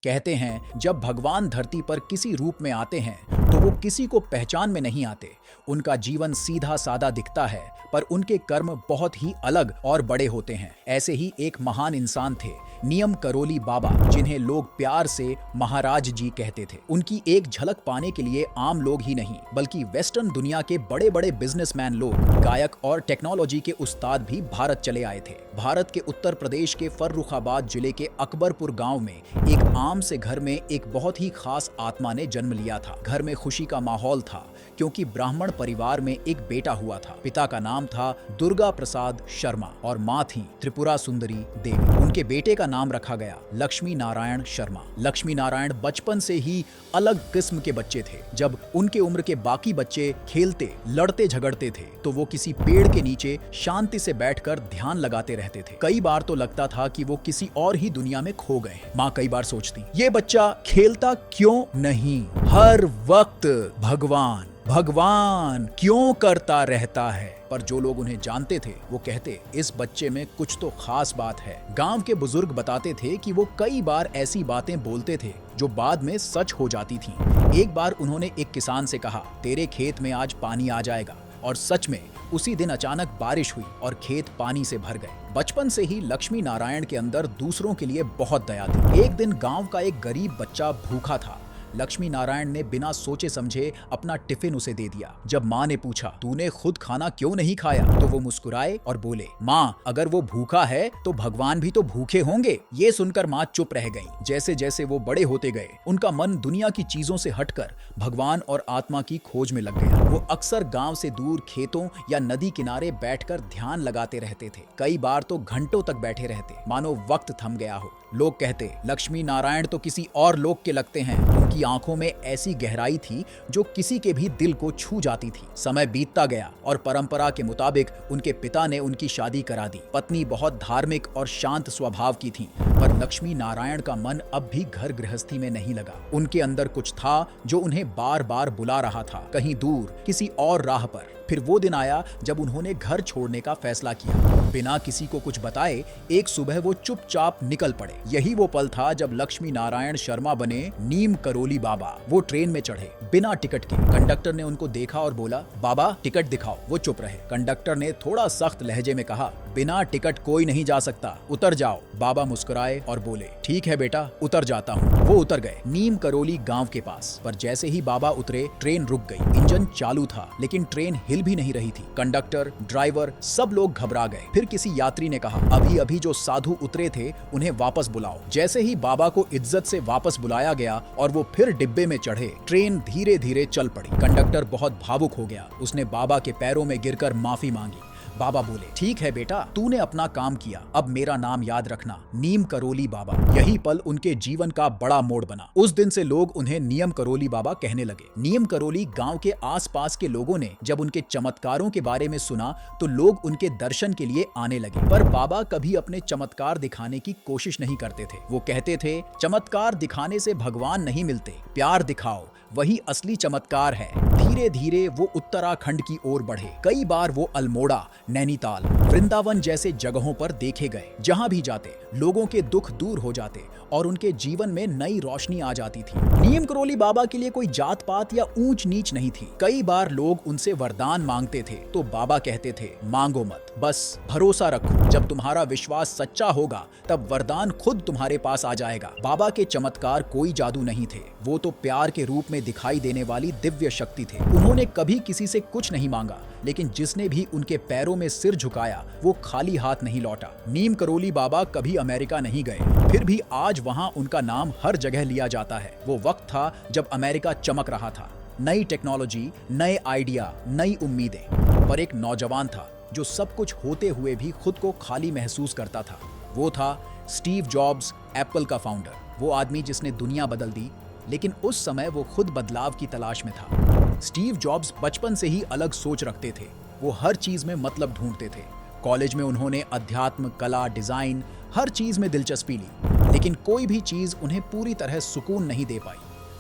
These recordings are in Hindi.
कहते हैं जब भगवान धरती पर किसी रूप में आते हैं तो वो किसी को पहचान में नहीं आते। उनका जीवन सीधा सादा दिखता है पर उनके कर्म बहुत ही अलग और बड़े होते हैं। ऐसे ही एक महान इंसान थे नियम करोली बाबा, जिन्हें लोग प्यार से महाराज जी कहते थे। उनकी एक झलक पाने के लिए आम लोग ही नहीं बल्कि वेस्टर्न दुनिया के बड़े बड़े बिजनेसमैन लोग, गायक और टेक्नोलॉजी के उस्ताद भी भारत चले आए थे। भारत के उत्तर प्रदेश के फर्रुखाबाद जिले के अकबरपुर गांव में एक आम से घर में एक बहुत ही खास आत्मा ने जन्म लिया था। घर में खुशी का माहौल था क्योंकि ब्राह्मण परिवार में एक बेटा हुआ था। पिता का नाम था दुर्गा प्रसाद शर्मा और माँ थी त्रिपुरा सुंदरी देवी। उनके बेटे का नाम रखा गया लक्ष्मी नारायण शर्मा। लक्ष्मी नारायण बचपन से ही अलग किस्म के बच्चे थे। जब उनके उम्र के बाकी बच्चे खेलते लड़ते झगड़ते थे तो वो किसी पेड़ के नीचे शांति से बैठकर ध्यान लगाते रहते थे। कई बार तो लगता था कि वो किसी और ही दुनिया में खो गए। माँ कई बार सोचती, ये बच्चा खेलता क्यों नहीं, हर वक्त भगवान भगवान क्यों करता रहता है। पर जो लोग उन्हें जानते थे वो कहते, इस बच्चे में कुछ तो खास बात है। गांव के बुजुर्ग बताते थे कि वो कई बार ऐसी बातें बोलते थे जो बाद में सच हो जाती थीं। एक बार उन्होंने एक किसान से कहा, तेरे खेत में आज पानी आ जाएगा, और सच में उसी दिन अचानक बारिश हुई और खेत पानी से भर गए। बचपन से ही लक्ष्मी नारायण के अंदर दूसरों के लिए बहुत दया थी। एक दिन गांव का एक गरीब बच्चा भूखा था। लक्ष्मी नारायण ने बिना सोचे समझे अपना टिफिन उसे दे दिया। जब माँ ने पूछा, तूने खुद खाना क्यों नहीं खाया, तो वो मुस्कुराए और बोले, माँ अगर वो भूखा है तो भगवान भी तो भूखे होंगे। ये सुनकर माँ चुप रह गईं। जैसे जैसे वो बड़े होते गए उनका मन दुनिया की चीजों से हटकर भगवान और आत्मा की खोज में लग गया। वो अक्सर गांव से दूर खेतों या नदी किनारे बैठकर ध्यान लगाते रहते थे। कई बार तो घंटों तक बैठे रहते मानो वक्त थम गया हो। लोग कहते, लक्ष्मी नारायण तो किसी और लोक के लगते हैं। उनकी आंखों में ऐसी गहराई थी जो किसी के भी दिल को छू जाती थी। समय बीतता गया और परंपरा के मुताबिक उनके पिता ने उनकी शादी करा दी। पत्नी बहुत धार्मिक और शांत स्वभाव की थी, पर लक्ष्मी नारायण का मन अब भी घर गृहस्थी में नहीं लगा। उनके अंदर कुछ था जो उन्हें बार बार बुला रहा था, कहीं दूर किसी और राह पर। फिर वो दिन आया जब उन्होंने घर छोड़ने का फैसला किया। बिना किसी को कुछ बताए एक सुबह वो चुपचाप निकल पड़े। यही वो पल था जब लक्ष्मी नारायण शर्मा बने नीम करोली बाबा। वो ट्रेन में चढ़े बिना टिकट के। कंडक्टर ने उनको देखा और बोला, बाबा टिकट दिखाओ। वो चुप रहे। कंडक्टर ने थोड़ा सख्त लहजे में कहा, बिना टिकट कोई नहीं जा सकता, उतर जाओ। बाबा मुस्कुराए और बोले, ठीक है बेटा, उतर जाता हूँ। वो उतर गए नीम करोली गांव के पास। पर जैसे ही बाबा उतरे ट्रेन रुक गई। इंजन चालू था लेकिन ट्रेन हिल भी नहीं रही थी। कंडक्टर, ड्राइवर सब लोग घबरा गए। फिर किसी यात्री ने कहा, अभी अभी जो साधु उतरे थे उन्हें वापस बुलाओ। जैसे ही बाबा को इज्जत से वापस बुलाया गया और वो फिर डिब्बे में चढ़े, ट्रेन धीरे धीरे चल पड़ी। कंडक्टर बहुत भावुक हो गया। उसने बाबा के पैरों में गिरकर माफी मांगी। बाबा बोले, ठीक है बेटा, तूने अपना काम किया, अब मेरा नाम याद रखना, नीम करोली बाबा। यही पल उनके जीवन का बड़ा मोड़ बना। उस दिन से लोग उन्हें नियम करोली बाबा कहने लगे। नियम करोली गांव के आसपास के लोगों ने जब उनके चमत्कारों के बारे में सुना तो लोग उनके दर्शन के लिए आने लगे। पर बाबा कभी अपने चमत्कार दिखाने की कोशिश नहीं करते थे। वो कहते थे, चमत्कार दिखाने से भगवान नहीं मिलते, प्यार दिखाओ, वही असली चमत्कार है। धीरे धीरे वो उत्तराखंड की ओर बढ़े। कई बार वो अल्मोड़ा, नैनीताल, वृंदावन जैसे जगहों पर देखे गए। जहां भी जाते लोगों के दुख दूर हो जाते और उनके जीवन में नई रोशनी आ जाती थी। नीम करोली बाबा के लिए कोई जात पात या ऊंच नीच नहीं थी। कई बार लोग उनसे वरदान मांगते थे तो बाबा कहते थे, मांगो मत, बस भरोसा रखो। जब तुम्हारा विश्वास सच्चा होगा तब वरदान खुद तुम्हारे पास आ जाएगा। बाबा के चमत्कार कोई जादू नहीं थे, वो तो प्यार के रूप में दिखाई देने वाली दिव्य शक्ति थे। उन्होंने कभी किसी से कुछ नहीं मांगा, लेकिन जिसने भी उनके पैरों में सिर झुकाया वो खाली हाथ नहीं लौटा। नीम करोली बाबा कभी अमेरिका नहीं गए, फिर भी आज वहां उनका नाम हर जगह लिया जाता है। वो वक्त था जब अमेरिका चमक रहा था, नई टेक्नोलॉजी, नए आइडिया, नई उम्मीदें। पर एक नौजवान था जो सब कुछ होते हुए भी खुद को खाली महसूस करता था। वो था स्टीव जॉब्स, एप्पल का फाउंडर। वो आदमी जिसने दुनिया बदल दी, लेकिन उस समय वो खुद बदलाव की तलाश में था। स्टीव जॉब्स बचपन से ही अलग सोच रखते थे। वो हर चीज में मतलब ढूंढते थे। कॉलेज में उन्होंने अध्यात्म, कला, डिजाइन, हर चीज में दिलचस्पी ली, लेकिन कोई भी चीज उन्हें पूरी तरह सुकून नहीं दे पाई।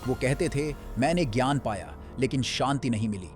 वो कहते थे, मैंने ज्ञान पाया लेकिन शांति नहीं मिली।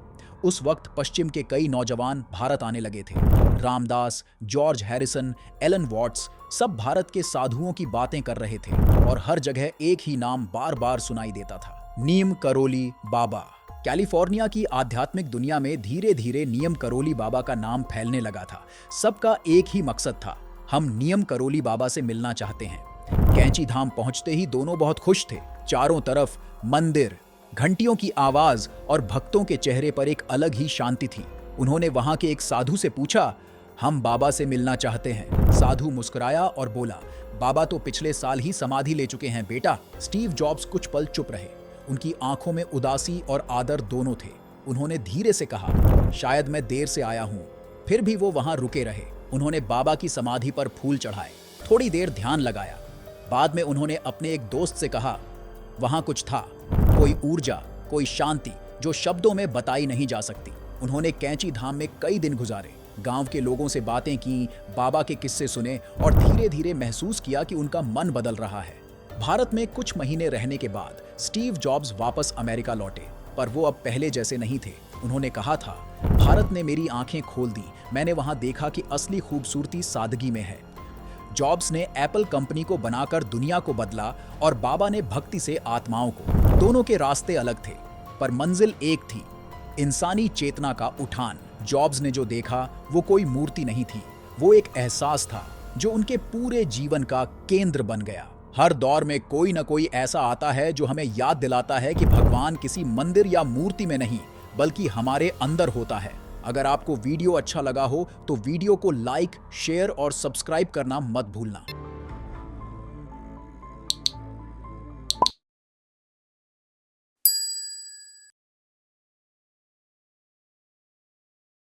उस वक्त पश्चिम के कई नौजवान भारत आने लगे थे। Ramdas, George Harrison, Alan Watts सब भारत के साधुओं की बातें कर रहे थे और हर जगह एक ही नाम बार बार सुनाई देता था, नीम करोली बाबा। कैलिफोर्निया की आध्यात्मिक दुनिया में धीरे धीरे नीम करोली बाबा का नाम फैलने लगा था। सबका एक ही मकसद था, हम नीम करोली बाबा से मिलना चाहते हैं। कैंची धाम पहुंचते ही दोनों बहुत खुश थे। चारों तरफ मंदिर, घंटियों की आवाज और भक्तों के चेहरे पर एक अलग ही शांति थी। उन्होंने वहां के एक साधु से पूछा, हम बाबा से मिलना चाहते हैं। साधु मुस्कुराया और बोला, बाबा तो पिछले साल ही समाधि ले चुके हैं बेटा। स्टीव जॉब्स कुछ पल चुप रहे। उनकी आंखों में उदासी और आदर दोनों थे। उन्होंने धीरे से कहा, शायद मैं देर से आया हूं। फिर भी वो वहां रुके रहे। उन्होंने बाबा की समाधि पर फूल चढ़ाए, थोड़ी देर ध्यान लगाया। बाद में उन्होंने अपने एक दोस्त से कहा, वहां कुछ था, कोई ऊर्जा, कोई शांति जो शब्दों में बताई नहीं जा सकती। उन्होंने कैंची धाम में कई दिन गुजारे, गांव के लोगों से बातें की, बाबा के किस्से सुने और धीरे धीरे महसूस किया कि उनका मन बदल रहा है। भारत में कुछ महीने रहने के बाद स्टीव जॉब्स वापस अमेरिका लौटे, पर वो अब पहले जैसे नहीं थे। उन्होंने कहा था, भारत ने मेरी आंखें खोल दी। मैंने वहां देखा कि असली खूबसूरती सादगी में है। जॉब्स ने एप्पल कंपनी को बनाकर दुनिया को बदला और बाबा ने भक्ति से आत्माओं को। दोनों के रास्ते अलग थे, पर मंजिल एक थी, इंसानी चेतना का उठान। जॉब्स ने जो देखा वो कोई मूर्ति नहीं थी, वो एक एहसास था जो उनके पूरे जीवन का केंद्र बन गया। हर दौर में कोई न कोई ऐसा आता है जो हमें याद दिलाता है कि भगवान किसी मंदिर या मूर्ति में नहीं, बल्कि हमारे अंदर होता है। अगर आपको वीडियो अच्छा लगा हो तो वीडियो को लाइक, शेयर और सब्सक्राइब करना मत भूलना।